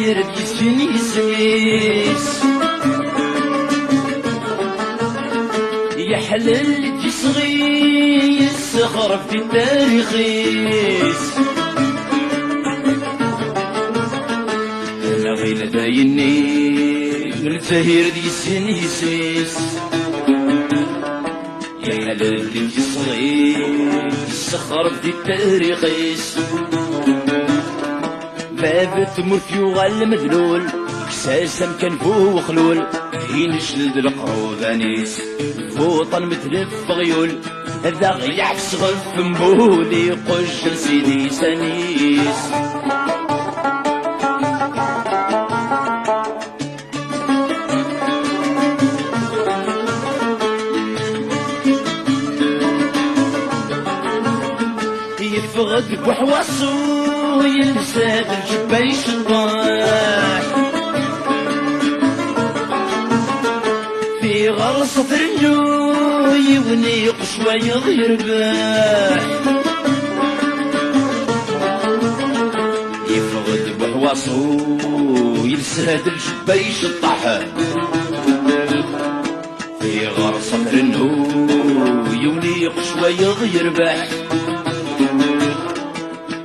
التهير بيسفين يسيس يحلل جسغي السخر في التاريخيس انا غير دايني التهير بيسفين يسيس يحلل جسغي السخر في التاريخيس باب تمرت يغال مذلول كساسا كان فوق خلول ينشلد القروذانيس فوطا متلف غيول هذا يعفس غف مبولي قج سيدي سنيس يفغد بحواسو يلساد الجبايش الطاح في غرصة رنجو يونيق شوية يرباح يفغد بحواسو يلساد الجبايش الطاح في غرصة رنجو يونيق شوية يرباح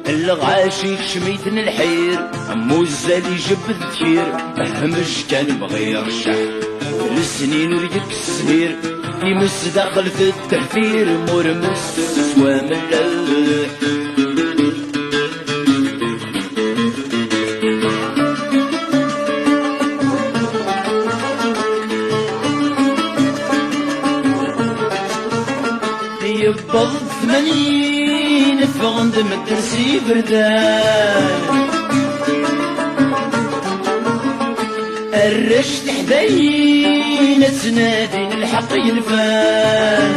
الغاشي شميتن الحير امو الزالي جب الذكير همش كان بغي يرشح السنين وريك السهير يمس داخل في التهفير مرمس سوا ملح يبض 80 فغند مدرسي بردان الرشد حدين تنادي الحق ينفان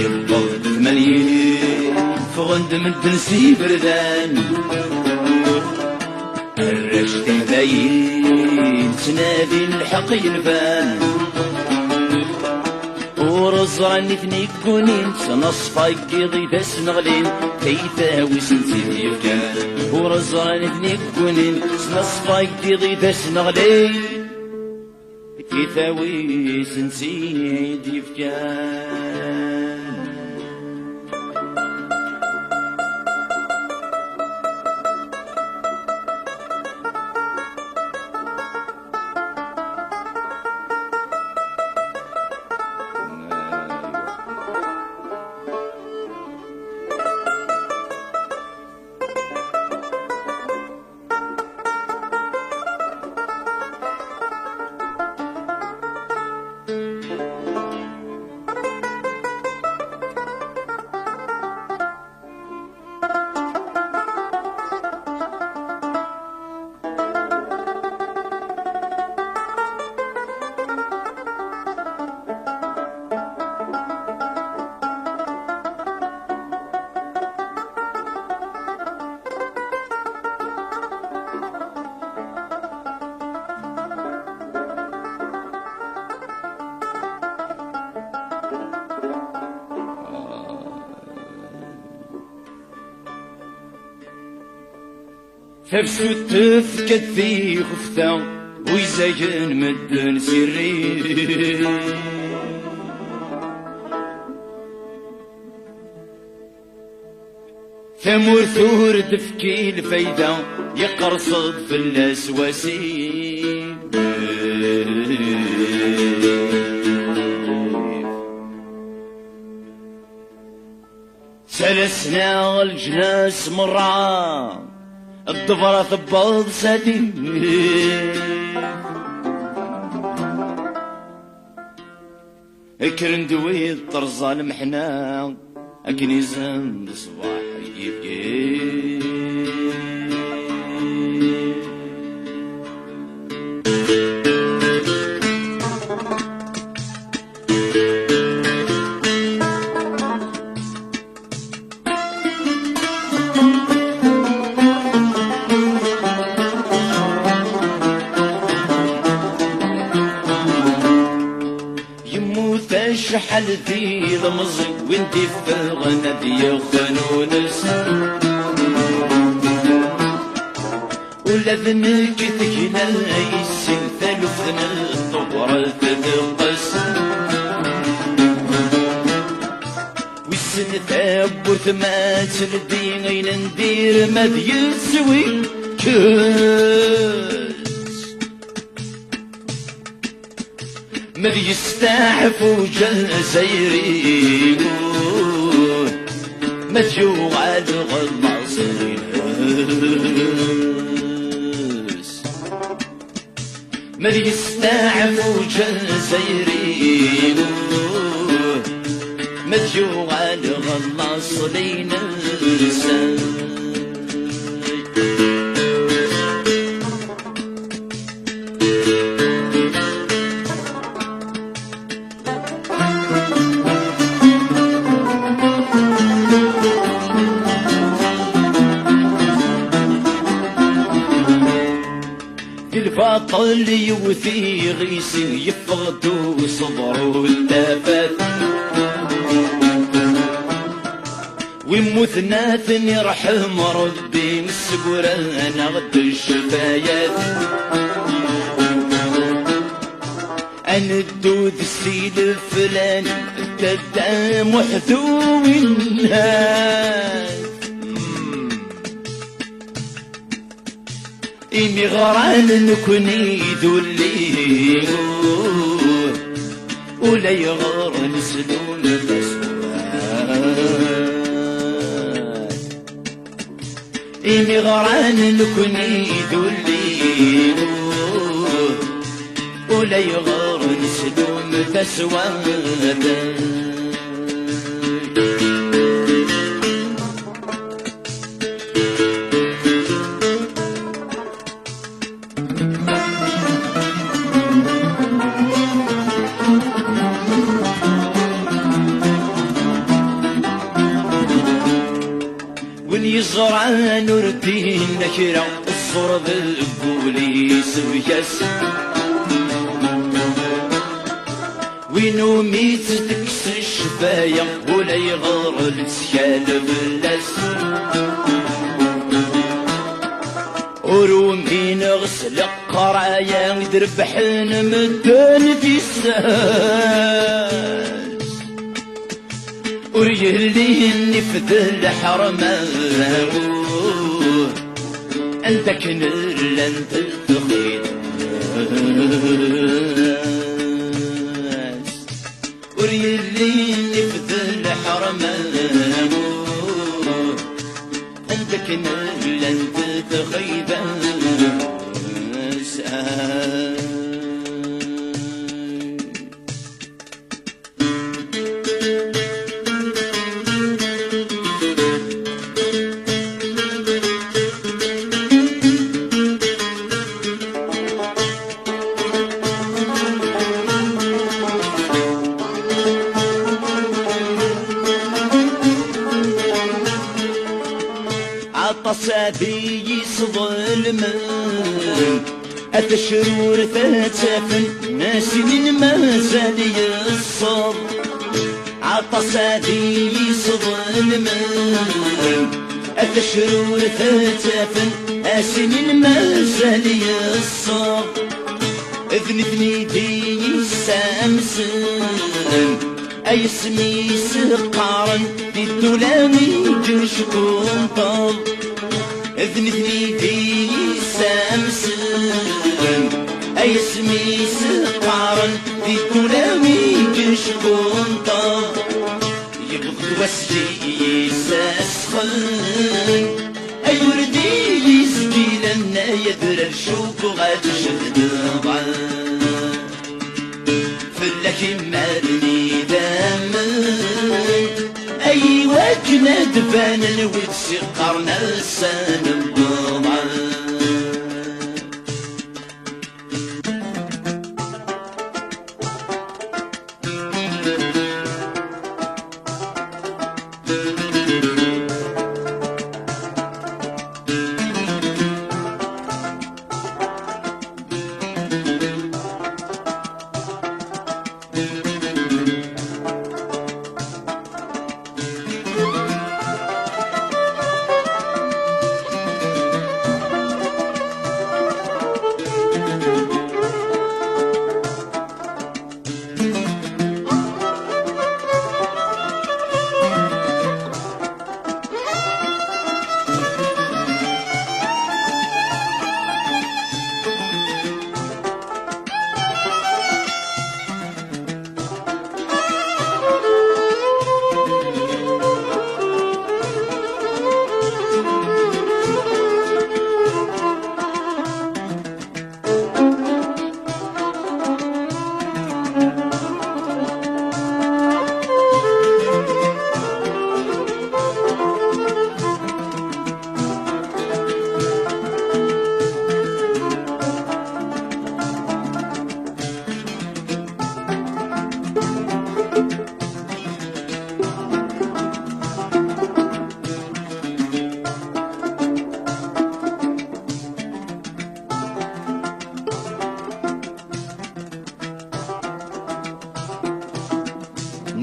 يبض 80 فغند مدرسي بردان الرشد حدين تنادي الحق ينفان ورزراني ثنيك كونين سنصفاك قيضي داس نغلين كيتاوي سنتي يفكان ورزراني ثنيك كونين سنصفاك قيضي داس نغلين كيتاوي سنتي يفكان تفسو تفكت في خفتا ويزاجن مدن سري ثمور ثور تفكي الفايدة يقرصد في الاسواسي سلسنا الجناس مرة الضفرة ثباض سادي كرندوي الطرزة المحنا أكنيزم بصباح يبكي شحال في ضمزي وانتي في الغنى دي خنونس ولا ذنك تكنا يسن ثلثنا الطورة تدقس والسن ثابت ما تلدي غين ندير ما يسوي كاس ما يستعفو جزائري ما تجوع الغماصين ما يستعفو جزائري ما تجوع الغماصين البطل يوثي غيسي يفقدو صبرو التفات ويموت ناثن يرحم ربي مسقور انا غد الشفايات انا الدود السيد الفلاني تدا محذو الناس إيمي غران نكوني ذولي ولا يغار نسلون الأسوات إيمي غران نكوني ذولي ولا يغار نسلون الأسوات يزرع نور الدين نكرة الصور بالبوليس وياس وينو ميت تكسر الشفاية ولا يغار السيال باللاس ورومي نغسل القرايا ندربحن مدن في الساس وريلي نفذ الحرمان انتك نرلن تلتخيد وريلي نفذ الحرمان انتك نرلن تلتخيد عطساتي يصظلم الشرور ثاتفن ناسي من مازال يصب عطساتي يصظلم الشرور ثاتفن ناسي من مازال يصب اذنتني دي سامسن اي اسمي سقارن دي الدولامي جشكون طب اذنتني دي سامسن اي اسمي سقارن دي الدولامي جشكون طب يبغض وسجي ساسخن اي وردي يزدي لنا يدرر شوك وغاتشد ضعان فلك مالني دامن اي وجنا دفان الودسي قرنا لسان الضمان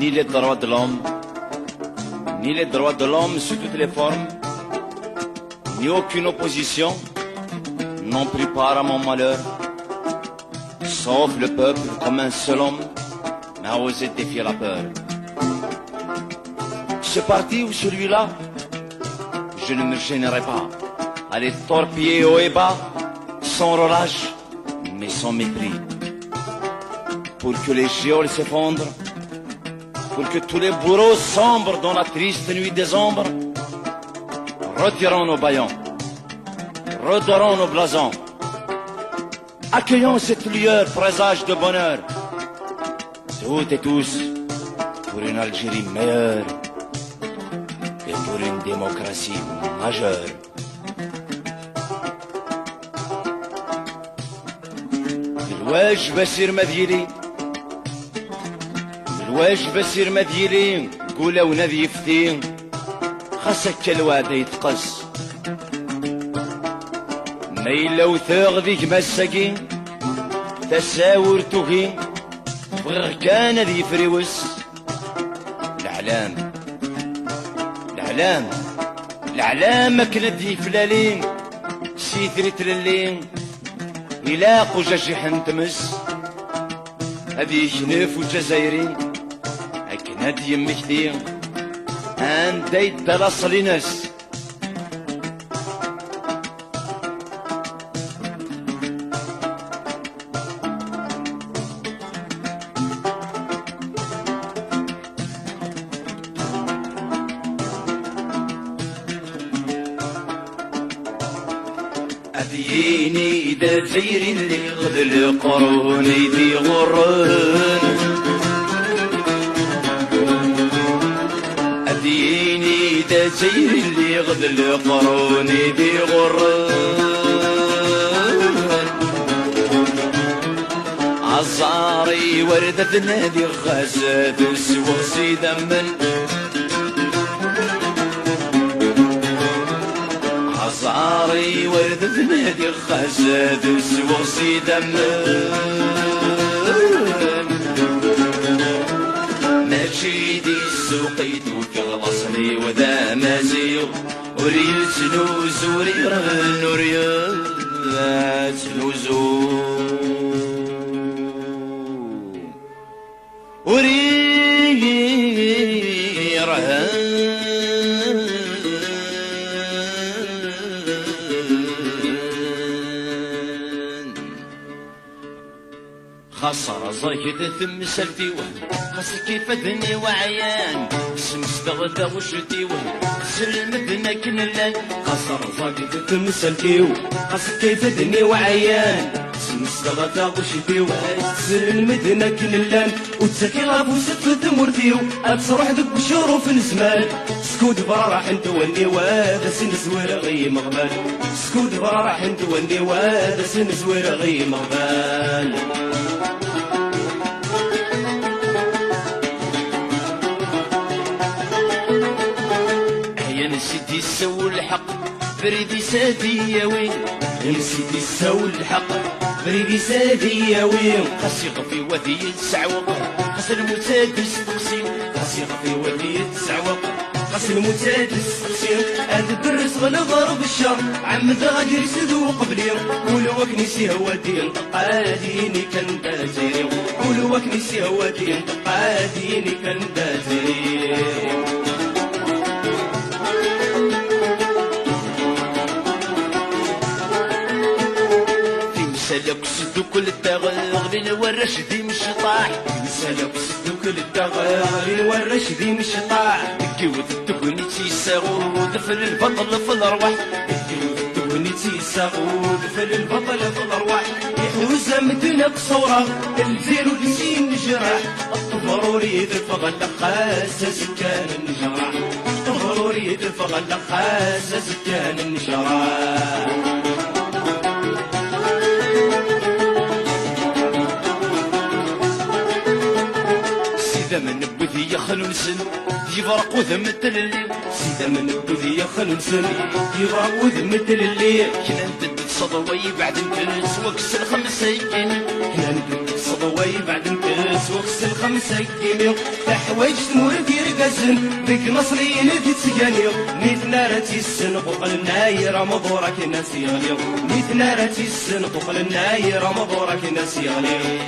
ni les droits de l'homme, ni les droits de l'homme sous toutes les formes, ni aucune opposition n'ont pris part à mon malheur, sauf le peuple comme un seul homme n'a osé défier la peur. Ce parti ou celui-là, je ne me gênerai pas à les torpiller haut et bas, sans relâche, mais sans mépris. Pour que les géoles s'effondrent, pour que tous les bourreaux sombrent dans la triste nuit des ombres, retirons nos bâillons, redorons nos blasons, accueillons cette lueur présage de bonheur, toutes et tous, pour une Algérie meilleure et pour une démocratie majeure. الواج بسير مذيلي، الواج بسير مذيلي، قولا ونذي يفتي، خاصك الواد يتقص، ميلا وثاغ ذيك مساكي، تساور توهي، بغير كان ذي فريوس، العلام العلام العلام كند يفلالين، سيثري تللين، إلا قجاجي حنتمس هذي شنف والجزائري هاك نادي يمكتي عندي الدلاص لناس أديني إذا زيري اللي غدل قروني ذي غرون، أديني إذا زيري اللي غدل قروني ذي غرون، عصاري وردة نادي غازات سوغسي دمن، عصاري ورد بنادي خزاد سوغسي دمن، ماشي دي السوقيت وكغلصني وذا مازيغ، وريل تنوز وريران وريل تنوزو وريران خسر زايد ثم سلتي خاص كيف ذني وعيان سمستغدا وشتي سلمدنا كنلان، خسر زايد ثم سلتي خاص كيف ذني وعيان سمستغدا وشتي سلمدنا كنلان، وتسكي غابو ست ثمرتيو اتصرح ذك بشروف الزمان، سكود برا راح نتوني وهذا سن زوير غي مغبال، سكود برا راح نتوني وهذا سن زوير غي مغبال. سيدي سو الحق بريدي سادي يا وين، يا سيدي سو الحق بريدي سادي يا وين، خاص يغفي وذي السعوق خاص المتادس تقسيم، خاص يغفي وذي السعوق خاص المتادس تقسيم، هذا الدرس غلغر بالشر عمد غادي يرسدو قبلي، قولوا وكنيسي هو دين قاديني كان دازيري، قولوا وكنيسي هو دين قاديني كان دازيري. سلك سدو كل التغير لين ورش دي مش طاح، سلك سدو كل التغير لين ورش دي مش طاح، تكيوت التقني تيساغود في البطل في الارواح، تكيوت التقني تيساغود في البطل في الارواح، يحوز مدنا بصورة الزيرو لسين الجراح، الضروري يدفغ اللقاسة سكان الجراح، الضروري يدفغ اللقاسة سكان الجراح. من بذي يخلو نسن يبرق وذمة الليل، سيدا من بذي يخلو نسن يبرق وذمة الليل، كنا ندد صدوي بعد نكنس وكس الخمسة يكين، كنا ندد صدوي بعد نكنس سوكس الخمسة كيميو تحوايج تمور في رقازن ذيك نصرين ذي تسقانيو نيت نارتي السن قوق النايرة مبورك ناس يغليو نيت نارتي السن قوق النايرة مبورك ناس يغليو